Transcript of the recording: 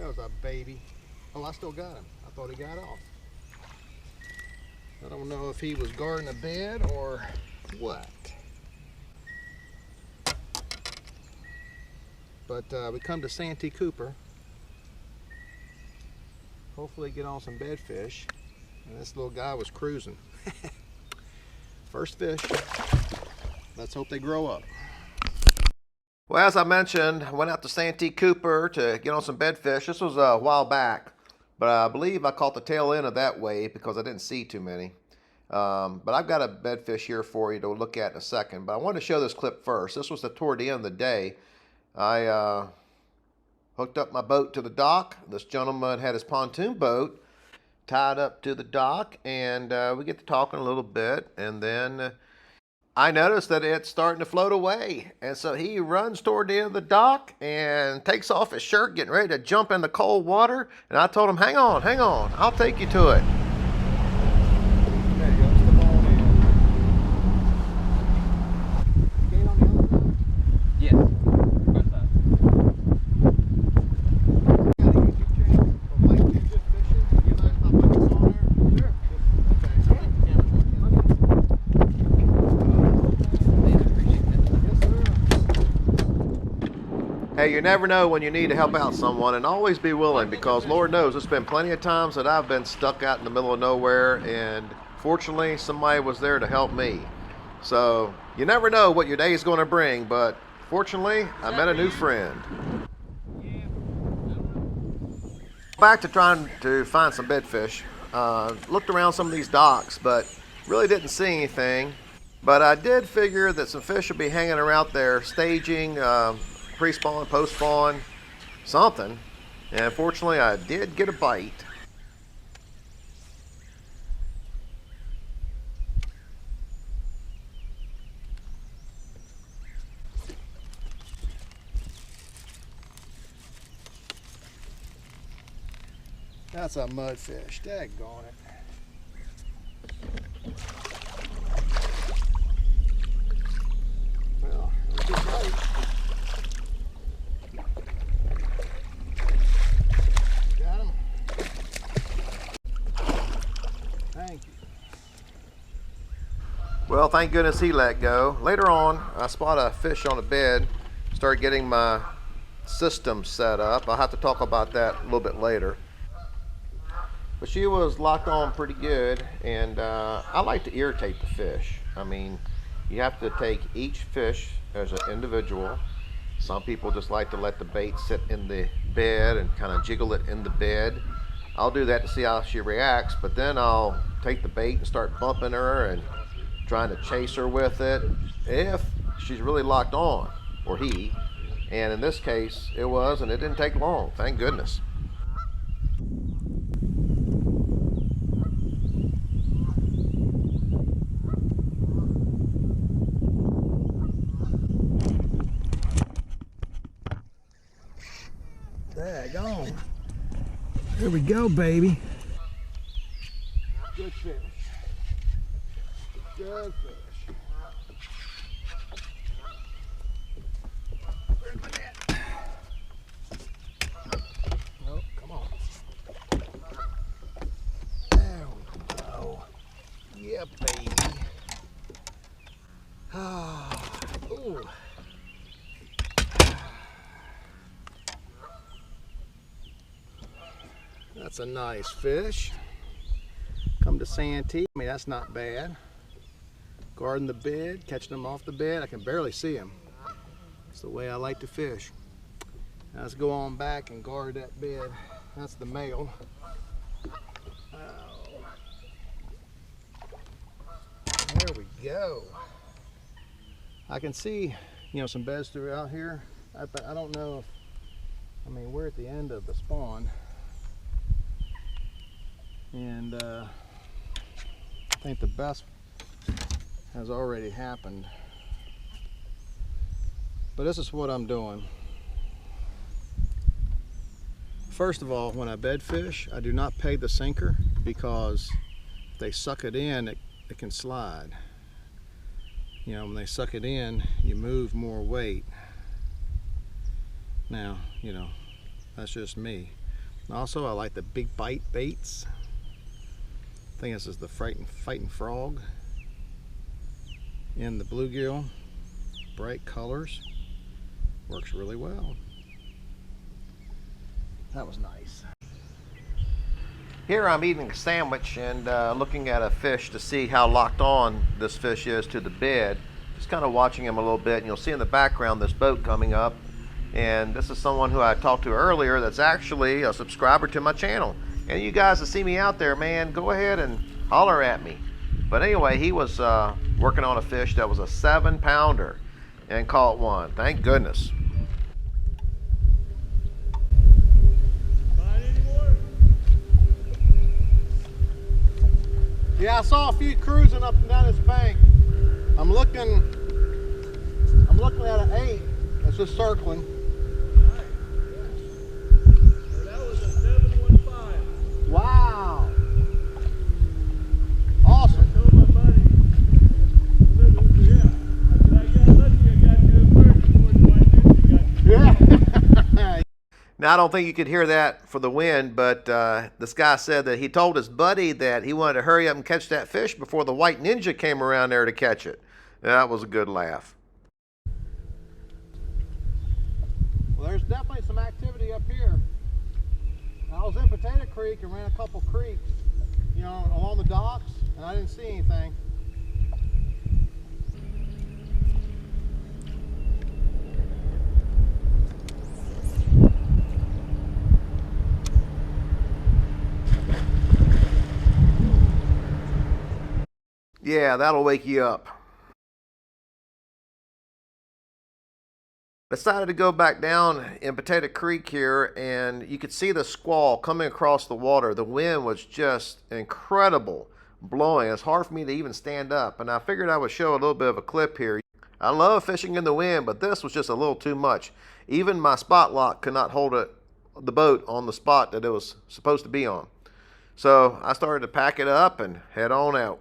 There's a baby. Oh, I still got him. I thought he got off. I don't know if he was guarding a bed or what. But we come to Santee Cooper. Hopefully get on some bedfish. And this little guy was cruising. First fish. Let's hope they grow up. Well, as I mentioned, I went out to Santee Cooper to get on some bedfish. This was a while back, but I believe I caught the tail end of that wave because I didn't see too many. But I've got a bedfish here for you to look at in a second. But I wanted to show this clip first. This was toward the end of the day. I hooked up my boat to the dock. This gentleman had his pontoon boat tied up to the dock, and we get to talking a little bit, and then I noticed that it's starting to float away, and so he runs toward the end of the dock and takes off his shirt, getting ready to jump in the cold water, and I told him, hang on, I'll take you to it. There you go, step on in. Gate on the other side? Yes, both sides. Hey, you never know when you need to help out someone, and always be willing, because Lord knows there's been plenty of times that I've been stuck out in the middle of nowhere, and fortunately somebody was there to help me. So you never know what your day is going to bring, but fortunately I met a new friend. Back to trying to find some bedfish. Looked around some of these docks, but really didn't see anything. But I did figure that some fish would be hanging around there, staging, pre-spawn, post-spawn, something. And fortunately I did get a bite. That's a mudfish, daggone it. Well, it was a good bite. Got him. Thank you. Well, thank goodness he let go. Later on, I spot a fish on the bed, started getting my system set up. I'll have to talk about that a little bit later. But she was locked on pretty good, and I like to irritate the fish. I mean, you have to take each fish as an individual. Some people just like to let the bait sit in the bed and kind of jiggle it in the bed. I'll do that to see how she reacts, but then I'll take the bait and start bumping her and trying to chase her with it if she's really locked on, or he. And in this case, it was, and it didn't take long, thank goodness. Daggone. Here we go, baby. Good fish. Good fish. Where's my net? Oh, come on. There we go. Yeah, baby. Ah, ooh. That's a nice fish. Come to Santee. I mean, that's not bad. Guarding the bed, catching them off the bed. I can barely see them. That's the way I like to fish. Now let's go on back and guard that bed. That's the male. Oh. There we go. I can see, some beds throughout here. I don't know if, we're at the end of the spawn. And I think the best has already happened. But this is what I'm doing. First of all, when I bed fish, I do not peg the sinker, because if they suck it in, it can slide. When they suck it in, you move more weight. Now, that's just me. Also, I like the big bite baits. I think this is the fighting frog and the bluegill. Bright colors. Works really well. That was nice. Here I'm eating a sandwich and looking at a fish to see how locked on this fish is to the bed. Just kind of watching him a little bit, and you'll see in the background this boat coming up. And this is someone who I talked to earlier that's actually a subscriber to my channel. And you guys that see me out there, man, go ahead and holler at me. But anyway, he was working on a fish that was a 7-pounder and caught one. Thank goodness. Yeah, I saw a few cruising up and down this bank. I'm looking at an 8 that's just circling. Nice. So that was a 715. Wow. Awesome. I told my buddy, yeah, I got lucky I got you at work before the white ninja got you. Yeah. Now, I don't think you could hear that for the wind, but this guy said that he told his buddy that he wanted to hurry up and catch that fish before the white ninja came around there to catch it. That was a good laugh. Well, there's definitely some activity up here. I was in Potato Creek and ran a couple creeks, you know, along the docks, and I didn't see anything. Yeah, that'll wake you up. Decided to go back down in Potato Creek here, and you could see the squall coming across the water. The wind was just incredible blowing. It's hard for me to even stand up, and I figured I would show a little bit of a clip here. I love fishing in the wind, but this was just a little too much. Even my spot lock could not hold the boat on the spot that it was supposed to be on. So I started to pack it up and head on out.